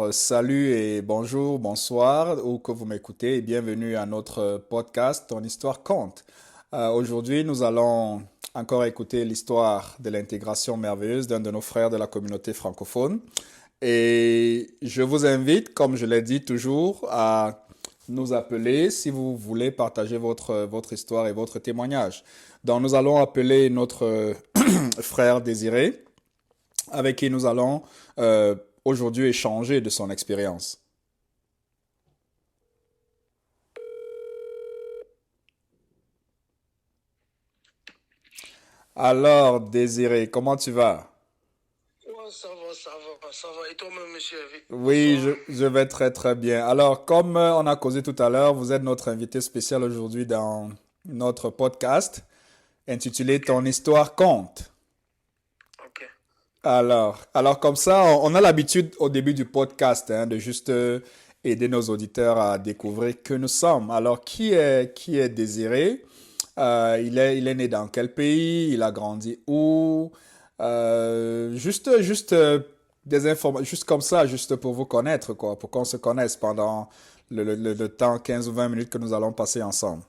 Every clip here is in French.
Salut et bonjour, bonsoir, où que vous m'écoutez et bienvenue à notre podcast Ton histoire compte. Aujourd'hui, nous allons encore écouter l'histoire de l'intégration merveilleuse d'un de nos frères de la communauté francophone. Et je vous invite, comme je l'ai dit toujours, à nous appeler si vous voulez partager votre histoire et votre témoignage. Donc, nous allons appeler notre frère Désiré avec qui nous allons aujourd'hui échanger de son expérience. Alors, Désiré, comment tu vas? Ouais, ça va. Et toi-même, monsieur Hervé? Oui, Bonsoir. je vais très très bien. Alors, comme on a causé tout à l'heure, vous êtes notre invité spécial aujourd'hui dans notre podcast intitulé Ok, Ton histoire compte. ok. Alors comme ça, on a l'habitude au début du podcast de juste aider nos auditeurs à découvrir que nous sommes. Alors, qui est Désiré? Il est né dans quel pays? Il a grandi où? Des informations, juste comme ça, juste pour vous connaître, quoi, pour qu'on se connaisse pendant le temps, 15 ou 20 minutes que nous allons passer ensemble.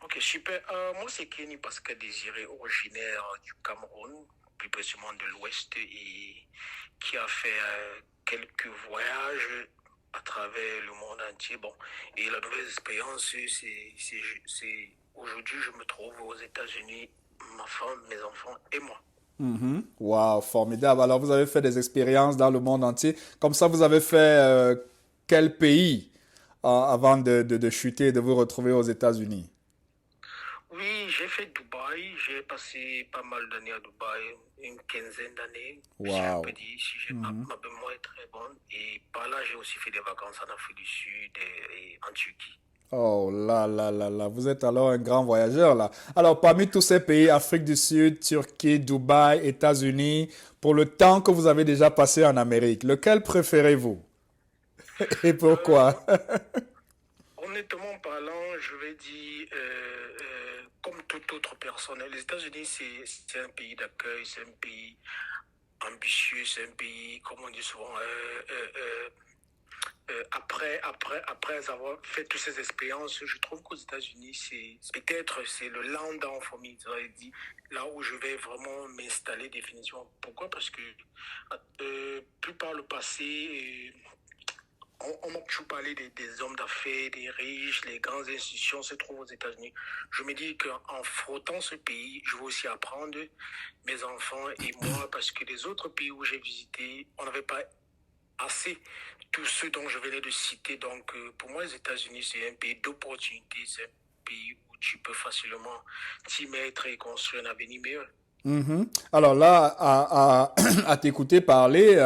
Ok, super. Moi, c'est Kenny Pascal Désiré, originaire du Cameroun, plus précisément de l'Ouest, et qui a fait quelques voyages à travers le monde entier. Bon, et la nouvelle expérience, aujourd'hui, je me trouve aux États-Unis, ma femme, mes enfants et moi. Mhm. Wow, formidable. Alors, vous avez fait des expériences dans le monde entier. Comme ça, vous avez fait quel pays avant de chuter et de vous retrouver aux États-Unis? Oui, j'ai fait Dubaï. J'ai passé pas mal d'années à Dubaï, une quinzaine d'années, si je peux Wow. dire, si j'ai Mhm. ma mémoire est très bonne. Et par là, j'ai aussi fait des vacances en Afrique du Sud et en Turquie. Oh là là là là, vous êtes alors un grand voyageur là. Alors, parmi tous ces pays, Afrique du Sud, Turquie, Dubaï, États-Unis, pour le temps que vous avez déjà passé en Amérique, lequel préférez-vous? Et Euh, pourquoi? Honnêtement parlant, je vais dire, comme toute autre personne, les États-Unis, c'est un pays d'accueil, c'est un pays ambitieux, c'est un pays, comme on dit souvent, après avoir fait toutes ces expériences, je trouve qu'aux États-Unis, c'est le land down for me, dit, là où je vais vraiment m'installer définitivement. Pourquoi? Parce que plus par le passé, on m'a toujours parlé des hommes d'affaires, des riches, les grandes institutions se trouvent aux États-Unis. Je me dis qu'en frottant ce pays, je vais aussi apprendre mes enfants et moi, parce que les autres pays où j'ai visité, on n'avait pas assez tous ceux dont je venais de citer. Donc, pour moi, les États-Unis, c'est un pays d'opportunité, c'est un pays où tu peux facilement t'y mettre et construire un avenir meilleur. Mhm. Alors là, à t'écouter parler,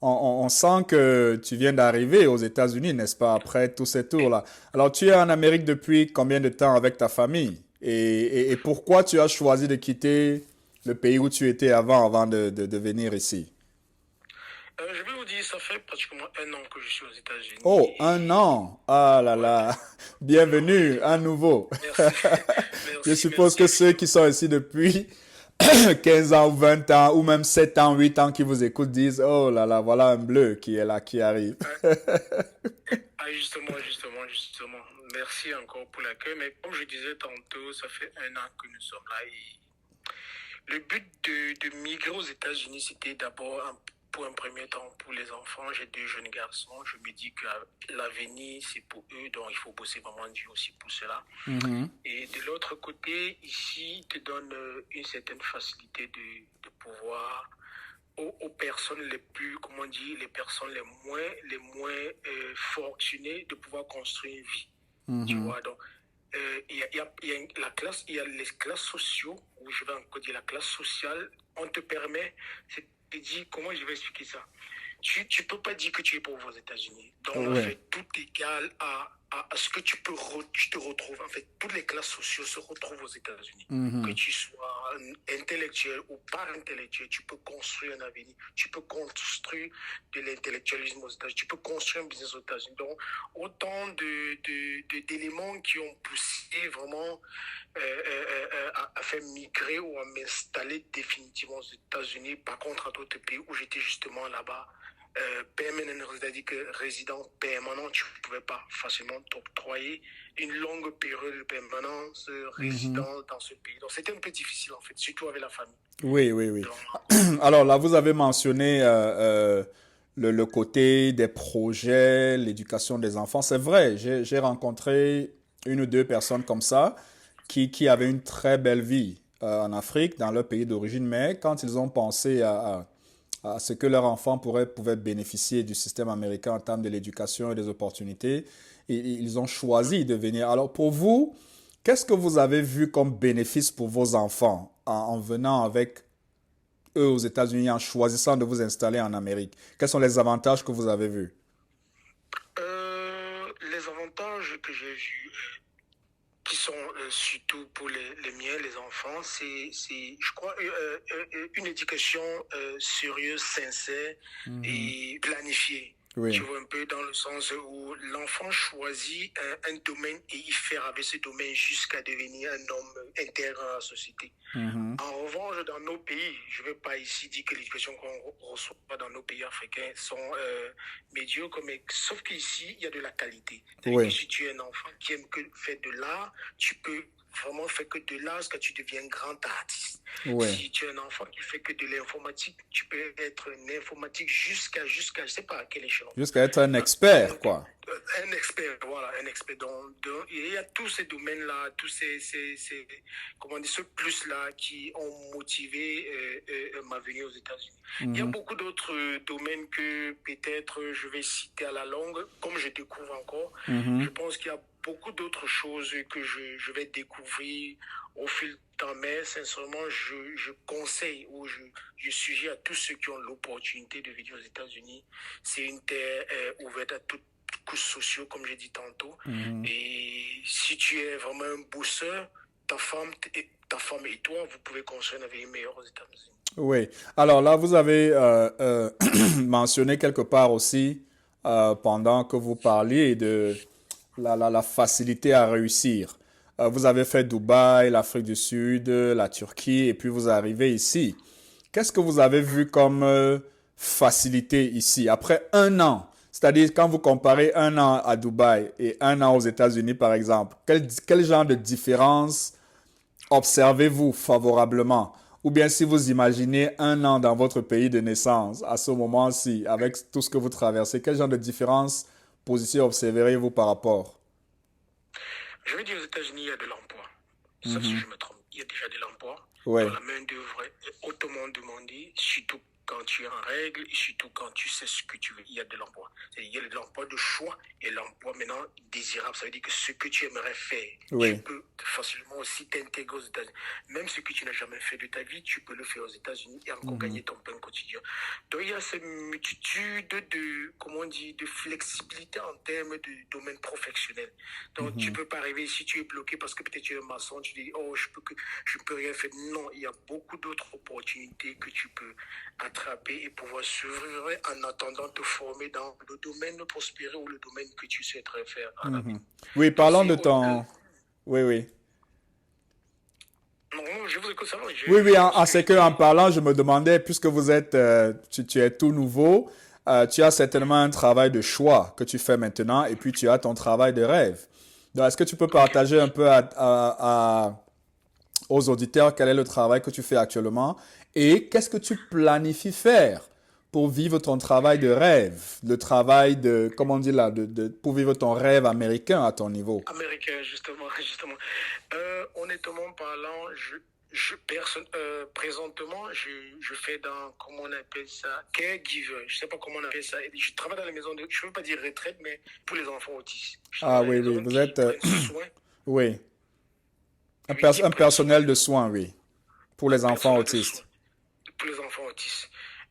on sent que tu viens d'arriver aux États-Unis, n'est-ce pas, après tous ces tours-là. Alors, tu es en Amérique depuis combien de temps avec ta famille? Et pourquoi tu as choisi de quitter le pays où tu étais avant de venir ici? Je vais vous dire, ça fait pratiquement un an que je suis aux États-Unis Oh, un et an. Ah là ouais, là. un an, Bienvenue à nouveau. merci, Je merci, suppose merci que ceux infiniment. qui sont ici depuis 15 ans ou 20 ans ou même 7 ans, 8 ans qui vous écoutent disent, oh là là, voilà un bleu qui est là, qui arrive. Justement. Merci encore pour l'accueil. Mais comme je disais tantôt, ça fait un an que nous sommes là. Et le but de migrer aux États-Unis, c'était d'abord pour un premier temps pour les enfants. J'ai deux jeunes garçons. Je me dis que l'avenir, c'est pour eux. Donc, il faut bosser vraiment dur aussi pour cela. Mhm, Et de l'autre côté, ici, il te donne une certaine facilité de pouvoir aux personnes les plus, comment dire, les personnes les moins fortunées de pouvoir construire une vie. Tu mhm, vois, donc, la classe, il y a les classes sociaux, ou je vais encore dire la classe sociale, on te permet, c'est de dire, comment je vais expliquer ça? Tu peux pas dire que tu es pauvre aux États-Unis. Donc, on a ouais. fait tout égal à ce que tu te retrouves. En fait, toutes les classes sociales se retrouvent aux États-Unis. Que Mhm, tu sois intellectuel ou pas intellectuel, tu peux construire un avenir. Tu peux construire de l'intellectualisme aux États-Unis. Tu peux construire un business aux États-Unis. Donc, autant d'éléments qui ont poussé vraiment à faire migrer ou à m'installer définitivement aux États-Unis, par contre à d'autres pays où j'étais justement là-bas permanent, c'est-à-dire que résident permanent, tu ne pouvais pas facilement t'octroyer une longue période de permanence Mhm. résident dans ce pays. Donc c'était un peu difficile en fait, surtout avec la famille. Oui, oui, oui. Donc, Alors là, vous avez mentionné le côté des projets, l'éducation des enfants. C'est vrai, j'ai rencontré une ou deux personnes comme ça qui avaient une très belle vie en Afrique, dans leur pays d'origine, mais quand ils ont pensé à ce que leur enfant pouvait bénéficier du système américain en termes de l'éducation et des opportunités, ils ont choisi de venir. Alors pour vous, qu'est-ce que vous avez vu comme bénéfice pour vos enfants en venant avec eux aux États-Unis, en choisissant de vous installer en Amérique? Quels sont les avantages que vous avez vus? les avantages que j'ai vus, qui sont surtout pour les miens, les enfants, je crois, une éducation sérieuse, sincère Mhm. et planifiée. Tu Oui. vois un peu dans le sens où l'enfant choisit un domaine et il fait avec ce domaine jusqu'à devenir un homme intègre à la société. Mhm. En revanche, dans nos pays, je ne vais pas ici dire que l'éducation qu'on reçoit dans nos pays africains sont médiocres, mais sauf qu'ici, il y a de la qualité. C'est-à-dire que Oui. si tu es un enfant qui aime que faire de l'art, tu peux vraiment faire que de l'art jusqu'à tu deviens grand artiste. Oui. Si tu es un enfant qui fait que de l'informatique, tu peux être un informatique jusqu'à je sais pas à quel échelon. Jusqu'à être un expert, Donc, quoi. un expert, voilà, un expert. Il y a tous ces domaines-là, tous comment dire, ce plus-là qui ont motivé ma venue aux États-Unis. Il y a Mhm. beaucoup d'autres domaines que peut-être je vais citer à la longue, comme je découvre encore. Je Mhm. pense qu'il y a beaucoup d'autres choses que je vais découvrir au fil du temps, mais sincèrement, je conseille ou je suggère à tous ceux qui ont l'opportunité de vivre aux États-Unis. C'est une terre ouverte à toutes couches sociaux, comme j'ai dit tantôt. Mhm. Et si tu es vraiment un bosseur, ta femme et toi, vous pouvez construire une vie meilleure aux États-Unis. Oui. Alors là, vous avez mentionné quelque part aussi, pendant que vous parliez de la facilité à réussir. Vous avez fait Dubaï, l'Afrique du Sud, la Turquie, et puis vous arrivez ici. Qu'est-ce que vous avez vu comme facilité ici, après un an? C'est-à-dire, quand vous comparez un an à Dubaï et un an aux États-Unis, par exemple, quel genre de différence observez-vous favorablement? Ou bien si vous imaginez un an dans votre pays de naissance, à ce moment-ci, avec tout ce que vous traversez, quel genre de différence positive observerez-vous par rapport? Je veux dire, aux États-Unis, il y a de l'emploi. Sauf si Mhm. je me trompe. Il y a déjà de l'emploi. Donc Oui. la main-d'œuvre est hautement demandée, surtout quand tu es en règle et surtout quand tu sais ce que tu veux. Il y a de l'emploi. Il y a de l'emploi de choix et l'emploi maintenant désirable. Ça veut dire que ce que tu aimerais faire, tu Oui. peux facilement aussi t'intégrer aux États-Unis. Même ce que tu n'as jamais fait de ta vie, tu peux le faire aux États-Unis et encore Mhm. gagner ton pain quotidien. Donc il y a cette multitude de, comment on dit, de flexibilité en termes de domaine professionnel. Donc tu Mhm. peux pas arriver si tu es bloqué parce que peut-être tu es un maçon, tu dis oh je peux rien faire. Non, il y a beaucoup d'autres opportunités que tu peux attraper et pouvoir s'ouvrir en attendant de te former dans le domaine de prospérer ou le domaine que tu souhaiterais faire en avenir. Mhm. Oui, Donc parlons de ton... Oui, oui. non, je vous écoute ça, Oui, oui, je pense que c'est je que en t'ai. parlant, je me demandais, puisque vous êtes, tu es tout nouveau, tu as certainement un travail de choix que tu fais maintenant, et puis tu as ton travail de rêve. Donc, est-ce que tu peux Ok. partager un peu aux auditeurs quel est le travail que tu fais actuellement et qu'est-ce que tu planifies faire pour vivre ton travail de rêve, le travail de, comment on dit là, pour vivre ton rêve américain à ton niveau? Américain, justement, justement. Honnêtement parlant, présentement, je fais dans, comment on appelle ça, caregiver. Je sais pas comment on appelle ça. Je travaille dans les maisons de, je veux pas dire retraite, mais pour les enfants autistes. Je Ah travaille dans oui, les oui, maisons vous qui êtes, prennent soin, oui, oui, qui un prennent soin personnel de soins, oui, pour un les enfants personnel de soin autistes. pour les enfants autistes.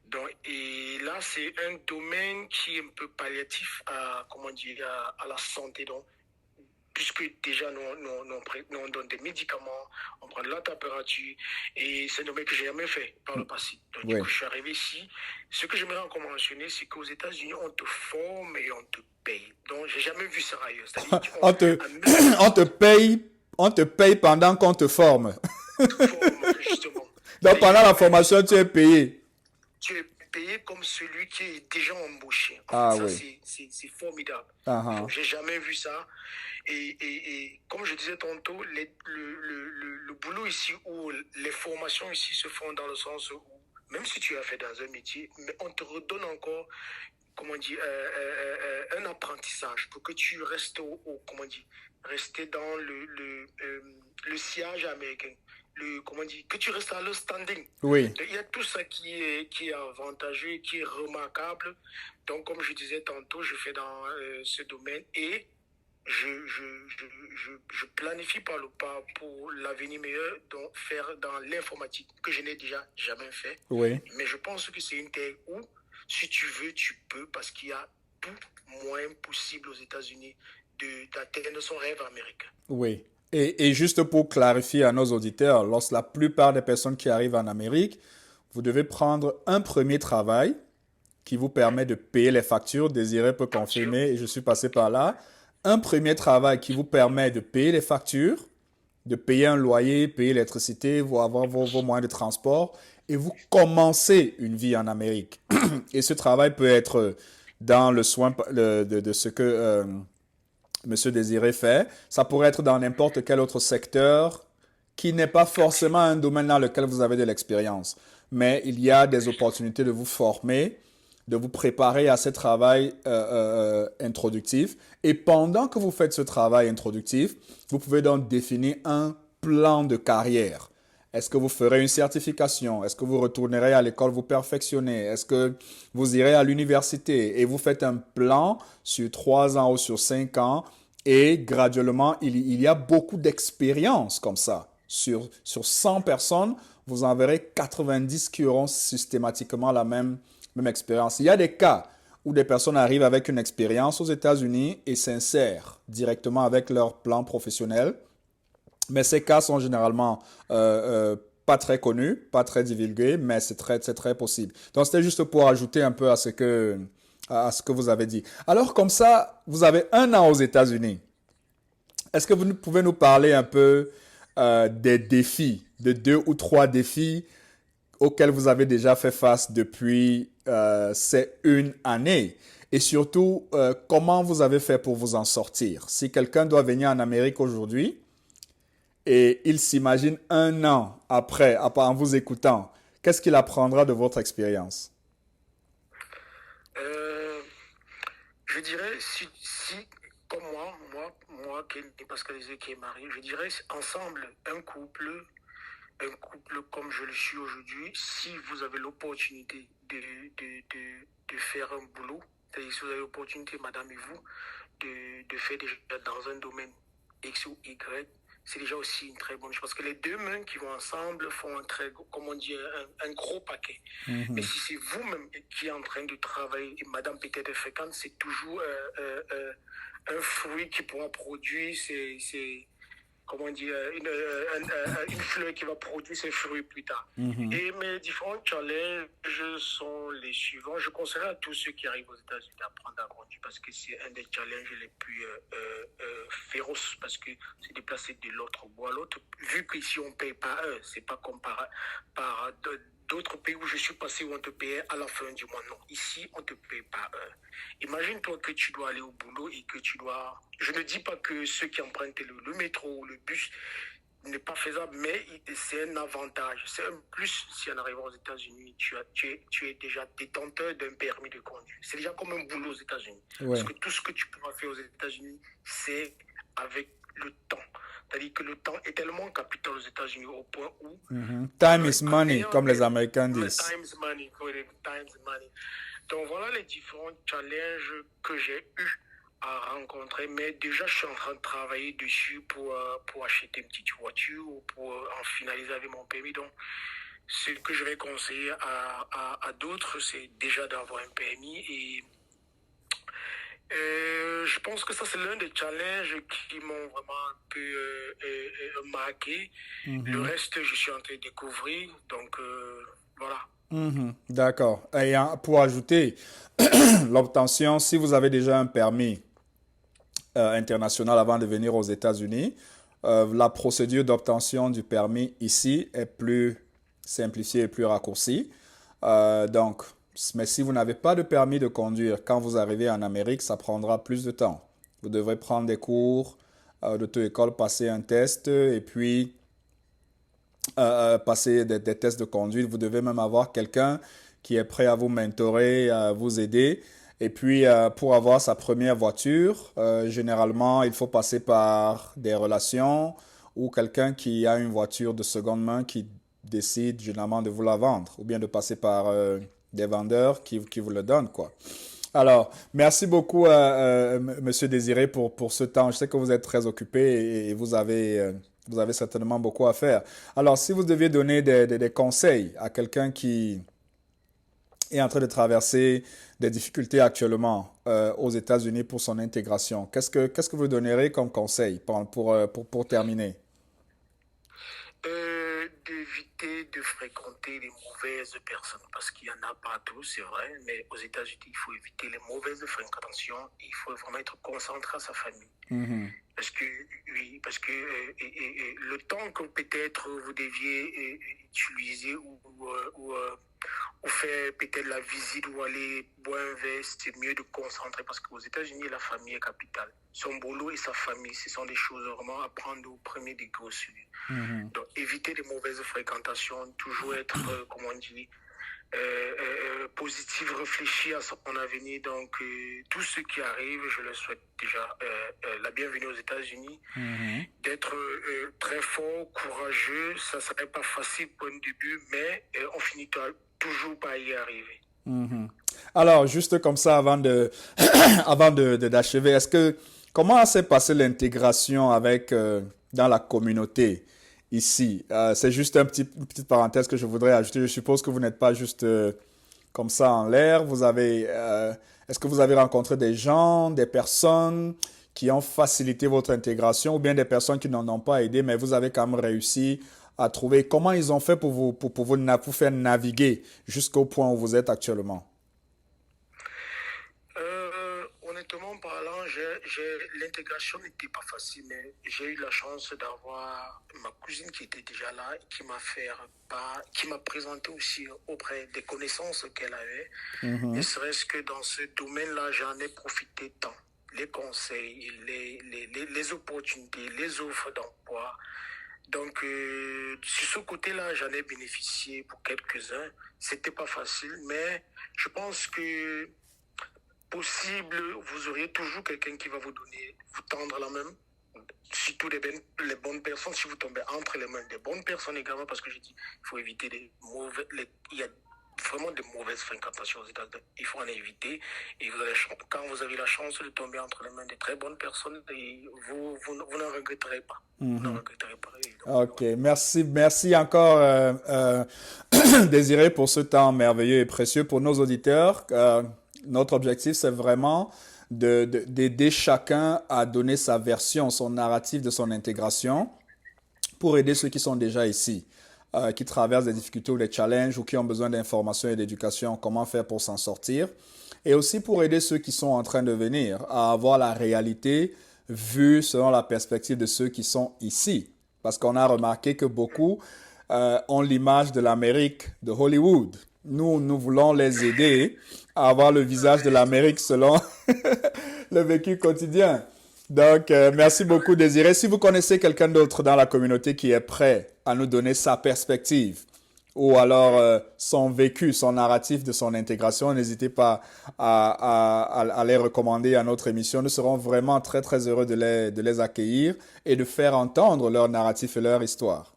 Donc, et là, c'est un domaine qui est un peu palliatif à, comment dire, à la santé. Donc, puisque déjà nous on donne des médicaments, on prend de la température, et c'est un domaine que j'ai jamais fait par le passé. Donc du Oui. coup, je suis arrivé ici. Ce que j'aimerais encore mentionner, c'est qu'aux États-Unis, on te forme et on te paye. Donc j'ai jamais vu ça ailleurs. C'est-à-dire On te, à même on te paye pendant qu'on te forme. on te forme justement. Donc C'est-à-dire pendant j'ai la jamais vu formation, ça. tu es payé. Tu es payé comme celui qui est déjà embauché. En Ah fait, ça, oui. c'est formidable. Ah, J'ai jamais vu ça. Et comme je disais tantôt, le boulot ici, ou les formations ici se font dans le sens où, même si tu as fait dans un métier, mais on te redonne encore, comment dire, un apprentissage pour que tu restes comment dire, rester dans le sillage américain. Comment dire, que tu restes à le standing. oui. Il y a tout ça qui est avantageux, qui est remarquable. Donc, comme je disais tantôt, je fais dans ce domaine et je planifie par le pas pour l'avenir meilleur, donc faire dans l'informatique, que je n'ai déjà jamais fait. Oui. Mais je pense que c'est une terre où, si tu veux, tu peux, parce qu'il y a tout moyen possible aux États-Unis d'atteindre son rêve américain. Oui. Et juste pour clarifier à nos auditeurs, lorsque la plupart des personnes qui arrivent en Amérique, vous devez prendre un premier travail qui vous permet de payer les factures. Désiré peut Facture. confirmer, et je suis passé par là. Un premier travail qui vous permet de payer les factures, de payer un loyer, payer l'électricité, vous avoir vos moyens de transport, et vous commencez une vie en Amérique. Et ce travail peut être dans le soin de ce que Monsieur Désiré fait. Ça pourrait être dans n'importe quel autre secteur qui n'est pas forcément un domaine dans lequel vous avez de l'expérience. Mais il y a des opportunités de vous former, de vous préparer à ce travail introductif. Et pendant que vous faites ce travail introductif, vous pouvez donc définir un plan de carrière. Est-ce que vous ferez une certification? Est-ce que vous retournerez à l'école vous perfectionner? Est-ce que vous irez à l'université? Et vous faites un plan sur 3 ans ou sur 5 ans. Et graduellement, il y a beaucoup d'expériences comme ça. Sur 100 personnes, vous en verrez 90 qui auront systématiquement la même expérience. Il y a des cas où des personnes arrivent avec une expérience aux États-Unis et s'insèrent directement avec leur plan professionnel. Mais ces cas sont généralement pas très connus, pas très divulgués, mais c'est très possible. Donc c'était juste pour ajouter un peu à ce que vous avez dit. Alors comme ça, vous avez 1 an aux États-Unis. Est-ce que vous pouvez nous parler un peu des défis, de 2 ou 3 défis auxquels vous avez déjà fait face depuis ces 1 année? Et surtout, comment vous avez fait pour vous en sortir? Si quelqu'un doit venir en Amérique aujourd'hui, et il s'imagine 1 an après, en vous écoutant, qu'est-ce qu'il apprendra de votre expérience? Euh, je dirais, si comme moi qui est pascalisé, qui est marié, je dirais ensemble, un couple comme je le suis aujourd'hui, si vous avez l'opportunité de faire un boulot, c'est-à-dire si vous avez l'opportunité, madame et vous, de faire déjà dans un domaine X ou Y, c'est déjà aussi une très bonne chose. Parce que les deux mains qui vont ensemble font comme on dit, un gros paquet. Mais Mhm. si c'est vous-même qui êtes en train de travailler, et madame peut-être est fréquente, c'est toujours un fruit qui pourra produire comment dire, une fleur qui va produire ses fruits plus tard. Mhm. Et mes différents challenges sont les suivants. Je conseillerais à tous ceux qui arrivent aux États-Unis d'apprendre à conduire parce que c'est un des challenges les plus féroces parce que c'est déplacer de l'autre bout à l'autre. Vu qu'ici on ne paye pas eux, c'est pas comme par d'autres pays où je suis passé où on te payait à la fin du mois. Non, ici on ne te paye pas eux. Imagine-toi que tu dois aller au boulot et que tu dois... Je ne dis pas que ceux qui empruntent le métro ou le bus n'est pas faisable, mais c'est un avantage. C'est un plus si en arrivant aux États-Unis, tu es déjà détenteur d'un permis de conduire. C'est déjà comme un boulot aux États-Unis. Parce Ouais. que tout ce que tu pourras faire aux États-Unis, c'est avec le temps. C'est-à-dire que le temps est tellement capital aux États-Unis au point où, Mhm. Time is en money, ayant un comme les permis, Américains disent. time is money, time is money. Donc voilà les différents challenges que j'ai eu à rencontrer. Mais déjà, je suis en train de travailler dessus pour acheter une petite voiture ou pour en finaliser avec mon permis. Donc, ce que je vais conseiller à d'autres, c'est déjà d'avoir un permis. Et je pense que ça, c'est l'un des challenges qui m'ont vraiment un peu marqué. Le Mhm. reste, je suis en train de découvrir. Donc, voilà. Mhm. D'accord. Et pour ajouter, l'obtention, si vous avez déjà un permis international avant de venir aux États-Unis, la procédure d'obtention du permis ici est plus simplifiée et plus raccourcie. Donc, Mais si vous n'avez pas de permis de conduire, quand vous arrivez en Amérique, ça prendra plus de temps. Vous devrez prendre des cours d'auto-école, passer un test et puis passer des tests de conduite. Vous devez même avoir quelqu'un qui est prêt à vous mentorer, à vous aider. Et puis, pour avoir sa première voiture, généralement, il faut passer par des relations ou quelqu'un qui a une voiture de seconde main qui décide généralement de vous la vendre ou bien de passer par des vendeurs qui vous le donnent, quoi. Alors, merci beaucoup, Monsieur Désiré, pour ce temps. Je sais que vous êtes très occupé et vous avez certainement beaucoup à faire. Alors, si vous deviez donner des conseils à quelqu'un qui est en train de traverser des difficultés actuellement aux États-Unis pour son intégration, qu'est-ce que vous donnerez comme conseil pour terminer? D'éviter de fréquenter les mauvaises personnes parce qu'il y en a partout, c'est vrai, mais aux États-Unis, il faut éviter les mauvaises fréquentations. Il faut vraiment être concentré à sa famille. Mhm, Parce que, oui, parce que le temps que peut-être vous deviez utiliser ou faire peut-être la visite ou aller boire un verre, c'est mieux de concentrer parce qu'aux États-Unis, la famille est capitale. Son boulot et sa famille, ce sont des choses vraiment à prendre au premier degré au sud. mhm. Donc, éviter les mauvaises fréquentations, toujours être, comment on dit, positif, réfléchir à son avenir. Donc, tout ce qui arrive, je le souhaite déjà la bienvenue aux États-Unis. Mhm. D'être très fort, courageux, ça ne serait pas facile pour un début, mais on finit toujours par y arriver. Mhm. Alors, juste comme ça, avant d'achever, comment s'est passée l'intégration dans la communauté ici? C'est juste une petite parenthèse que je voudrais ajouter. Je suppose que vous n'êtes pas juste comme ça en l'air. Est-ce que vous avez rencontré des gens, des personnes qui ont facilité votre intégration ou bien des personnes qui n'en ont pas aidé, mais vous avez quand même réussi à trouver comment ils ont fait pour faire naviguer jusqu'au point où vous êtes actuellement? Honnêtement parlant, l'intégration n'était pas facile, mais j'ai eu la chance d'avoir ma cousine qui était déjà là, qui m'a présenté aussi auprès des connaissances qu'elle avait. Ne Mhm, serait-ce que dans ce domaine-là, j'en ai profité tant. Les conseils, les opportunités, les offres d'emploi. Donc, sur ce côté-là, j'en ai bénéficié pour quelques-uns. C'était pas facile, mais je pense que possible, vous aurez toujours quelqu'un qui va vous tendre la main. Surtout les bonnes personnes, si vous tombez entre les mains des bonnes personnes également, parce que j'ai dit, il faut éviter il y a vraiment de mauvaises fréquentations aux États-Unis. Il faut en éviter. Et quand vous avez la chance de tomber entre les mains de très bonnes personnes, vous n'en regretterez pas. Vous n'en mhm. regretterez pas. Et donc, Ok, voilà. merci encore, Désiré, pour ce temps merveilleux et précieux pour nos auditeurs. Notre objectif, c'est vraiment d'aider chacun à donner sa version, son narratif de son intégration pour aider ceux qui sont déjà ici, qui traversent des difficultés ou des challenges ou qui ont besoin d'informations et d'éducation, comment faire pour s'en sortir. Et aussi pour aider ceux qui sont en train de venir à avoir la réalité vue selon la perspective de ceux qui sont ici. Parce qu'on a remarqué que beaucoup ont l'image de l'Amérique de Hollywood. Nous voulons les aider à avoir le visage de l'Amérique selon le vécu quotidien. Donc, merci beaucoup, Désiré. Si vous connaissez quelqu'un d'autre dans la communauté qui est prêt à nous donner sa perspective ou alors son vécu, son narratif de son intégration, n'hésitez pas à les recommander à notre émission. Nous serons vraiment très, très heureux de les accueillir et de faire entendre leur narratif et leur histoire.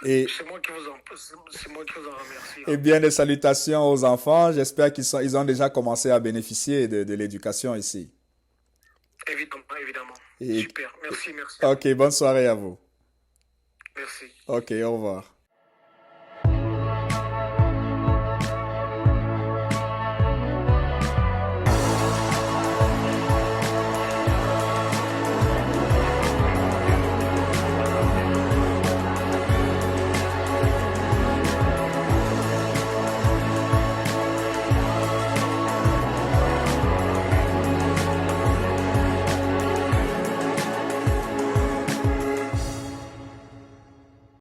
Et, C'est moi qui vous en remercie. et bien des salutations aux enfants. J'espère ils ont déjà commencé à bénéficier de l'éducation ici. Évidemment, évidemment. Et, Super. Merci, merci. ok, bonne soirée à vous. Merci. Ok, au revoir.